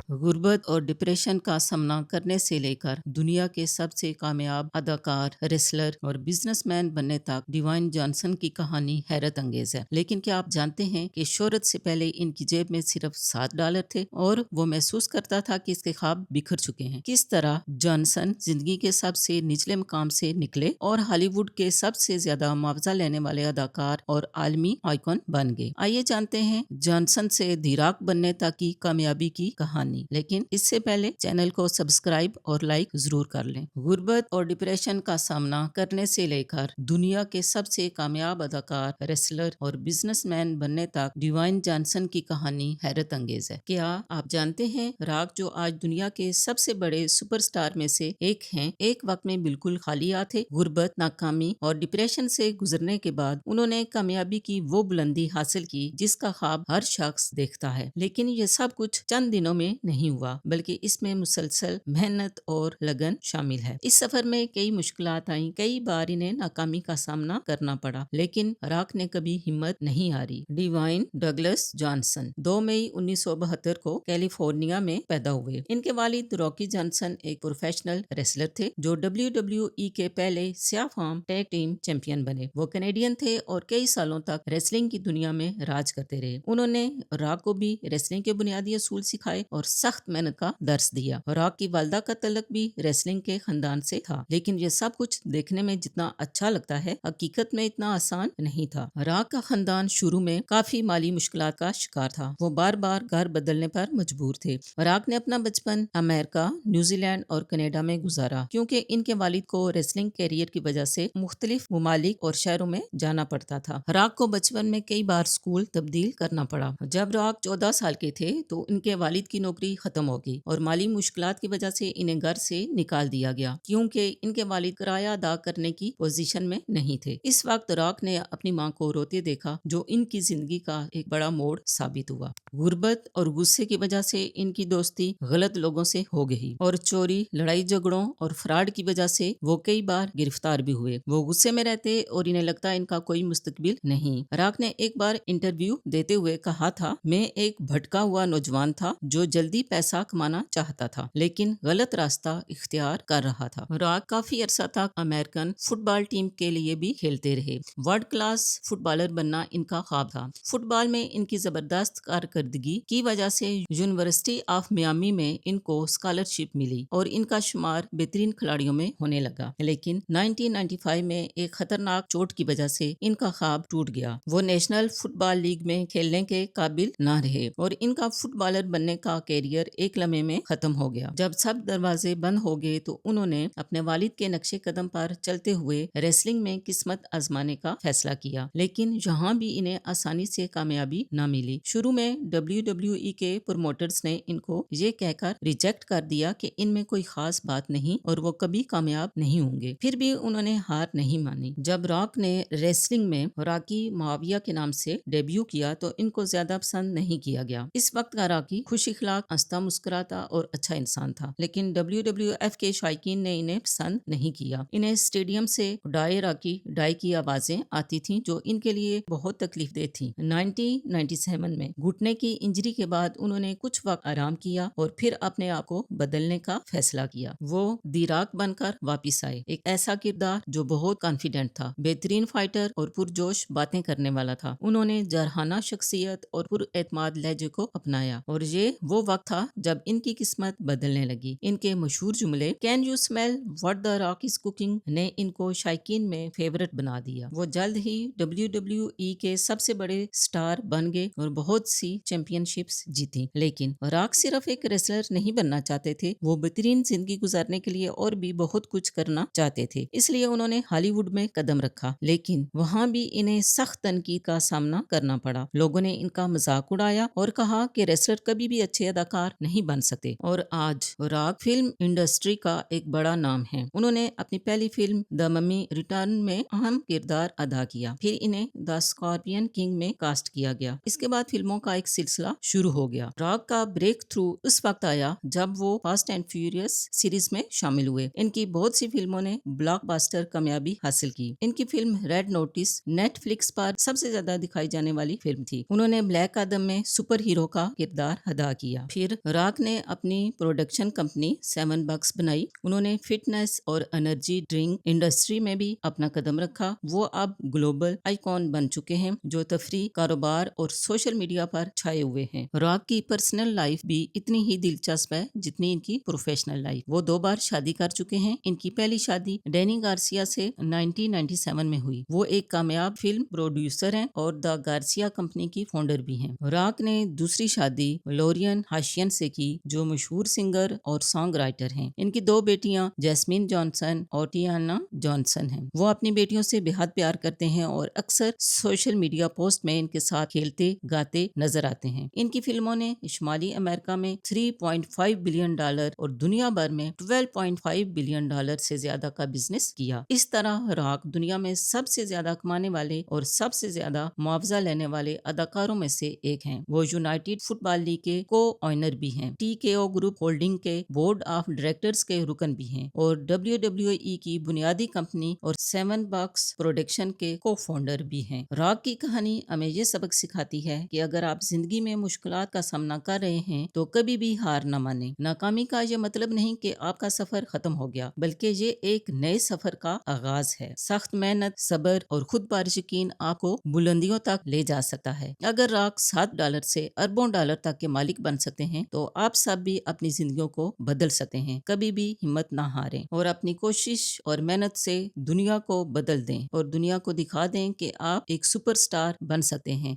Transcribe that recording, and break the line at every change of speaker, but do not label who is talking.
गुर्बत और डिप्रेशन का सामना करने से लेकर दुनिया के सबसे कामयाब अदाकार, रेसलर और बिजनेसमैन बनने तक डिवाइन जॉनसन की कहानी हैरत अंगेज है। लेकिन क्या आप जानते हैं कि शोहरत से पहले इनकी जेब में सिर्फ $7 थे और वो महसूस करता था कि इसके ख्वाब बिखर चुके हैं। किस तरह जॉनसन जिंदगी के सबसे निचले मकाम से निकले और हॉलीवुड के सबसे ज्यादा मुआवजा लेने वाले अदाकार और आलमी आइकॉन बन गए। आइए जानते हैं जॉनसन से धीराक बनने तक की कामयाबी की कहानी। लेकिन इससे पहले चैनल को सब्सक्राइब और लाइक जरूर कर लें। गुर्बत और डिप्रेशन का सामना करने से लेकर दुनिया के सबसे कामयाब अदाकार, रेसलर और बिजनेसमैन बनने तक डिवाइन जॉनसन की कहानी हैरत अंगेज है। क्या आप जानते हैं रॉक जो आज दुनिया के सबसे बड़े सुपरस्टार में से एक हैं, एक वक्त में बिल्कुल खालिया थे। गुर्बत, नाकामी और डिप्रेशन से गुजरने के बाद उन्होंने कामयाबी की वो बुलंदी हासिल की जिसका ख्वाब हर शख्स देखता है। लेकिन ये सब कुछ चंद दिनों में नहीं हुआ, बल्कि इसमें मुसलसल मेहनत और लगन शामिल है। इस सफर में कई मुश्किलात आई, कई बार इन्हें नाकामी का सामना करना पड़ा, लेकिन रॉक ने कभी हिम्मत नहीं हारी। डिवाइन डगलस जॉनसन 2 मई 1972 को कैलिफोर्निया में पैदा हुए। इनके वालिद रॉकी जॉनसन एक प्रोफेशनल रेसलर थे जो WWE के पहले स्याफाम टैग टीम चैंपियन बने। वो कैनेडियन थे और कई सालों तक रेसलिंग की दुनिया में राज करते रहे। उन्होंने रॉक को भी रेसलिंग के बुनियादी असूल सिखाए और सख्त मेहनत का दर्स दिया। रॉक की वालदा का तल्लुक भी रेसलिंग के खानदान से था, लेकिन ये सब कुछ देखने में जितना अच्छा लगता है, हकीकत में इतना आसान नहीं था। रॉक का खानदान शुरू में काफी माली मुश्किलात का शिकार था। वो बार बार घर बदलने पर मजबूर थे। रॉक ने अपना बचपन अमेरिका, न्यूजीलैंड और कनाडा में गुजारा, क्योंकि इनके वालिद को रेसलिंग कैरियर की वजह से मुख्तलिफ मुमालिक और शहरों में जाना पड़ता था। रॉक को बचपन में कई बार स्कूल तब्दील करना पड़ा। जब रॉक 14 साल के थे तो इनके वालिद की नौकरी खत्म हो गई और माली मुश्किलात की वजह से इन्हें घर से निकाल दिया गया, क्योंकि इनके वालिद किराया अदा करने की पोजीशन में नहीं थे। इस वक्त रॉक ने अपनी मां को रोते देखा, जो इनकी जिंदगी का एक बड़ा मोड़ साबित हुआ। गुर्बत और गुस्से की वजह से इनकी दोस्ती गलत लोगों से हो गई और चोरी, लड़ाई झगड़ों और फ्रॉड की वजह से वो कई बार गिरफ्तार भी हुए। वो गुस्से में रहते और इन्हें लगता इनका कोई मुस्तकबिल नहीं। रॉक ने एक बार इंटरव्यू देते हुए कहा था, मैं एक भटका हुआ नौजवान था जो जल्दी पैसा कमाना चाहता था, लेकिन गलत रास्ता इख्तियार कर रहा था। रॉक काफी अरसा तक अमेरिकन फुटबॉल टीम के लिए भी खेलते रहे। वर्ल्ड क्लास फुटबॉलर बनना इनका ख्वाब था। फुटबॉल में इनकी जबरदस्त कारकर्दगी की वजह से यूनिवर्सिटी ऑफ मियामी में इनको स्कॉलरशिप मिली और इनका शुमार बेहतरीन खिलाड़ियों में होने लगा। लेकिन 1995 में एक खतरनाक चोट की वजह से इनका ख्वाब टूट गया। वो नेशनल फुटबॉल लीग में खेलने के काबिल न रहे और इनका फुटबॉलर बनने का कैरियर एक लम्हे में खत्म हो गया। जब सब दरवाजे बंद हो गए तो उन्होंने अपने वालिद के नक्शे कदम पर चलते हुए रेसलिंग में किस्मत आजमाने का फैसला किया, लेकिन यहाँ भी इन्हें आसानी से कामयाबी न मिली। शुरू में WWE के प्रोमोटर्स ने इनको ये कहकर रिजेक्ट कर दिया कि इनमें कोई खास बात नहीं और वो कभी कामयाब नहीं होंगे। फिर भी उन्होंने हार नहीं मानी। जब रॉक ने रेसलिंग में रॉकी मुआविया के नाम से डेब्यू किया तो इनको ज्यादा पसंद नहीं किया गया। इस वक्त का रॉकी खुश इखलाक, हंसता मुस्कुराता और अच्छा इंसान था, लेकिन WWF के शायकीन ने इन्हें पसंद नहीं किया। इन्हें स्टेडियम से डाई रॉकी डाई की आवाजें आती थीं, जो इनके लिए बहुत तकलीफदेह थी। 1997 में घुटने की इंजरी के बाद उन्होंने कुछ वक्त आराम किया और फिर अपने आप को बदलने का फैसला किया। वो दी रॉक बनकर वापिस आए, एक ऐसा किरदार जो बहुत कॉन्फिडेंट था, बेहतरीन फाइटर और पुरजोश बातें करने वाला था। उन्होंने जरहाना शख्सियत और पुरएतमाद लहजे को अपनाया और ये वो वक्त था जब इनकी किस्मत बदलने लगी। इनके मशहूर जुमले can you smell what the rock is cooking ने इनको शायकीन में फेवरेट बना दिया। वो जल्द ही WWE के सबसे बड़े स्टार बन गए और बहुत सी चैंपियनशिप्स जीती। लेकिन रॉक सिर्फ एक रेसलर नहीं बनना चाहते थे, वो बेहतरीन जिंदगी गुजारने के लिए और भी बहुत कुछ करना चाहते थे। इसलिए उन्होंने हॉलीवुड में कदम रखा, लेकिन वहाँ भी इन्हें सख्त तनकीद का सामना करना पड़ा। लोगों ने इनका मजाक उड़ाया और कहा कि रेसलर कभी भी अच्छे अदाकार नहीं बन सकते। और आज रॉक फिल्म इंडस्ट्री का एक बड़ा नाम है। उन्होंने अपनी पहली फिल्म द मम्मी रिटर्न में अहम किरदार अदा किया। फिर इन्हें द स्कॉर्पियन किंग में कास्ट किया गया। इसके बाद फिल्मों का एक सिलसिला शुरू हो गया। रॉक का ब्रेक थ्रू उस वक्त आया जब वो फास्ट एंड फ्यूरियस सीरीज में शामिल हुए। इनकी बहुत सी फिल्मों ने ब्लॉकबस्टर कामयाबी हासिल की। इनकी फिल्म रेड नोटिस नेटफ्लिक्स पर सबसे ज्यादा दिखाई जाने वाली फिल्म थी। उन्होंने ब्लैक आदम में सुपर हीरो का किरदार अदा किया। پھر راک نے اپنی پروڈکشن کمپنی 7 بکس بنائی. انہوں نے فٹنس اور انرجی ڈرنک انڈسٹری میں بھی اپنا قدم رکھا. وہ اب گلوبل آئیکن بن چکے ہیں جو تفریح، کاروبار اور سوشل میڈیا پر چھائے ہوئے ہیں. راک کی پرسنل لائف بھی اتنی ہی دلچسپ ہے جتنی ان کی پروفیشنل لائف. وہ 2 بار شادی کر چکے ہیں. ان کی پہلی شادی ڈینی گارسیا سے 1997 میں ہوئی. وہ ایک کامیاب فلم پروڈیوسر ہیں اور دا گارسیا کمپنی کی فاؤنڈر بھی ہیں. راک نے دوسری شادی لورین ہاشین سے کی جو مشہور سنگر اور سانگ رائٹر ہیں. ان کی 2 بیٹیاں جیسمین جانسن اور ٹیانا جانسن ہیں. وہ اپنی بیٹیوں سے بے حد پیار کرتے ہیں اور اکثر سوشل میڈیا پوسٹ میں ان کے ساتھ کھیلتے گاتے نظر آتے ہیں. ان کی فلموں نے شمالی امریکہ میں $3.5 بلین اور دنیا بھر میں $12.5 بلین سے زیادہ کا بزنس کیا. اس طرح راک دنیا میں سب سے زیادہ کمانے والے اور سب سے زیادہ معاوضہ لینے والے اداکاروں میں سے ایک ہیں. وہ یونائیٹڈ فٹ بال لیگ کے کو آنر بھی ہیں. TKO گروپ ہولڈنگ کے بورڈ آف ڈائریکٹرز کے رکن بھی ہیں اور WWE کی بنیادی کمپنی اور 7 بکس پروڈکشن کے کو فاؤنڈر بھی ہیں. راک کی کہانی ہمیں یہ سبق سکھاتی ہے کہ اگر آپ زندگی میں مشکلات کا سامنا کر رہے ہیں تو کبھی بھی ہار نہ مانیں. ناکامی کا یہ مطلب نہیں کہ آپ کا سفر ختم ہو گیا، بلکہ یہ ایک نئے سفر کا آغاز ہے. سخت محنت، صبر اور خود پر یقین آپ کو بلندیوں تک لے جا سکتا ہے. اگر راک $7 سے اربوں ڈالر تک کے مالک بن سکتے ہیں تو آپ سب بھی اپنی زندگیوں کو بدل سکتے ہیں. کبھی بھی ہمت نہ ہاریں اور اپنی کوشش اور محنت سے دنیا کو بدل دیں اور دنیا کو دکھا دیں کہ آپ ایک سپر سٹار بن سکتے ہیں.